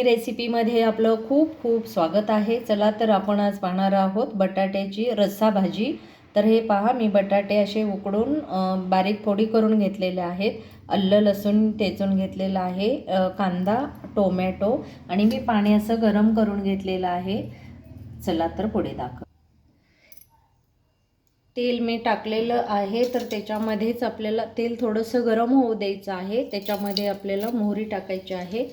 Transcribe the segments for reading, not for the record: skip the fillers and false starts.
रेसिपीमध्ये आपलं खूप खूप स्वागत आहे। चला तर आपण आज पाहणार आहोत बटाट्याची रस्सा भाजी। तर हे पहा, मी बटाटे असे उकडून बारीक फोडी करून घेतलेले आहेत। आलं लसूण ठेचून घेतलेलं आहे, कांदा टोमॅटो आणि मी पाणी असं गरम करून घेतलेलं आहे। चला तर पुढे दाखव। तेल मी टाकलेलं आहे, तर त्याच्यामध्येच आपल्याला तेल थोडंसं गरम होऊ द्यायचं आहे। त्याच्यामध्ये आपल्याला मोहरी टाकायची आहे।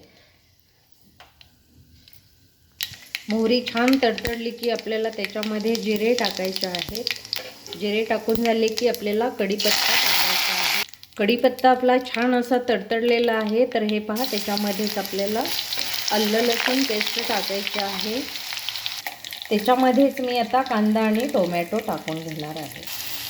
मोहरी छान तडतडली की आपल्याला त्याच्यामध्ये जिरे टाकायचे आहेत। जिरे टाकून झाले की आपल्याला कढीपत्ता टाकायचा आहे। कढीपत्ता आपला छान असा तडतडलेला आहे। तर हे पहा, त्याच्यामध्येच आपल्याला आलं लसूण पेस्ट टाकायची आहे। त्याच्यामध्येच मी आता कांदा आणि टोमॅटो टाकून घेणार आहे।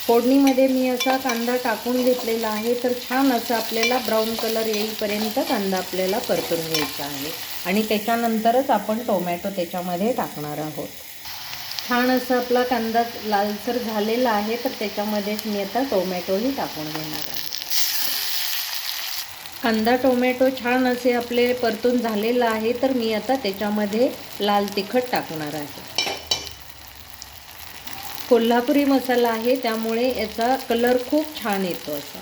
फोडणीमध्ये मी असा कांदा टाकून घेतलेला आहे। तर छान असं आपल्याला ब्राऊन कलर येईपर्यंत कांदा आपल्याला परतून घ्यायचा आहे आणि त्याच्यानंतरच आपण टोमॅटो त्याच्यामध्ये टाकणार आहोत। छान असं आपला कांदा लालसर झालेला आहे, तर त्याच्यामध्येच मी आता टोमॅटोही टाकून घेणार आहे। कांदा टोमॅटो छान असे आपले परतून झालेला आहे, तर मी आता त्याच्यामध्ये लाल तिखट टाकणार आहे। कोल्हापुरी मसाला आहे, त्यामुळे याचा कलर खूप छान येतो असा।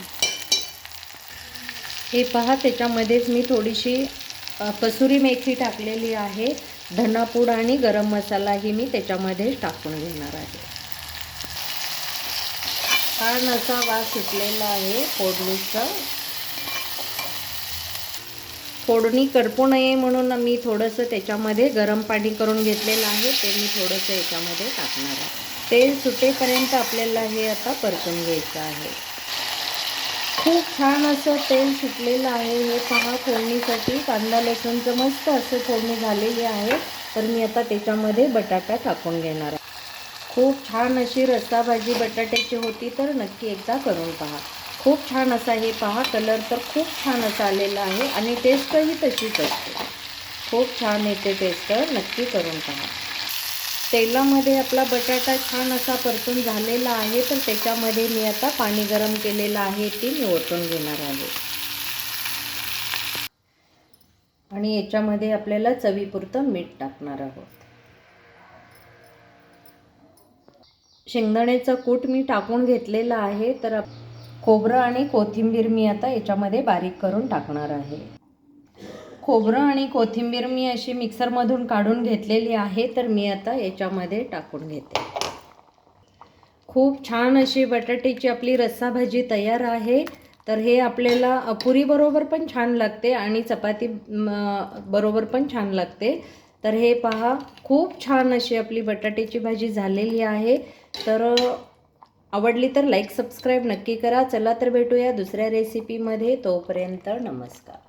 हे पहा, त्याच्यामध्येच मी थोडीशी कसुरी मेथी टाकलेली आहे। धनापूड आणि गरम मसालाही मी त्याच्यामध्ये टाकून घेणार आहे। छान असा वास सुटलेला आहे फोडणीचा। फोडणी करपू नये म्हणून मी थोडंसं त्याच्यामध्ये गरम पाणी करून घेतलेलं आहे, ते मी थोडंसं याच्यामध्ये टाकणार आहे। तेल सुटेपर्यंत आपल्याला हे आता परतून घ्यायचं आहे। खूप छान असं तेल सुटलेलं आहे। हे पहा, फोडणीसाठी कांदा लसूणचं मस्त असं फोडणी झालेली आहे। तर मी आता त्याच्यामध्ये बटाटा टाकून घेणार आहे। खूप छान अशी रस्सा भाजी बटाट्याची होती, तर नक्की एकदा करून पहा। खूप छान असा हे पहा, कलर तर खूप छान असा आलेला आहे आणि टेस्टही तशीच असते। खूप छान येते टेस्ट, नक्की करून पहा। तेलामध्ये आपला बटाटा छान असा परतून झालेला आहे, तर त्याच्यामध्ये मी आता पाणी गरम केलेलं आहे ते मी ओतून घेणार आहे आणि याच्यामध्ये आपल्याला चवीपुरतं मीठ टाकणार आहोत। शेंगदाण्याचा कूट मी टाकून घेतलेला आहे। तर खोबरं आणि कोथिंबीर मी आता याच्यामध्ये बारीक करून टाकणार आहे। खोबरं आणि कोथिंबीर मी अशी मिक्सरमधून काढून घेतलेली आहे, तर मी आता याच्यामध्ये टाकून घेते। खूप छान अशी बटाट्याची आपली रस्सा भाजी तयार आहे। तर हे आपल्याला पुरीबरोबर पण छान लागते आणि चपाती बरोबर पण छान लागते। तर हे पहा, खूप छान अशी आपली बटाट्याची भाजी झालेली आहे। तर आवडली तर लाईक सबस्क्राईब नक्की करा। चला तर भेटूया दुसऱ्या रेसिपीमध्ये, तोपर्यंत नमस्कार।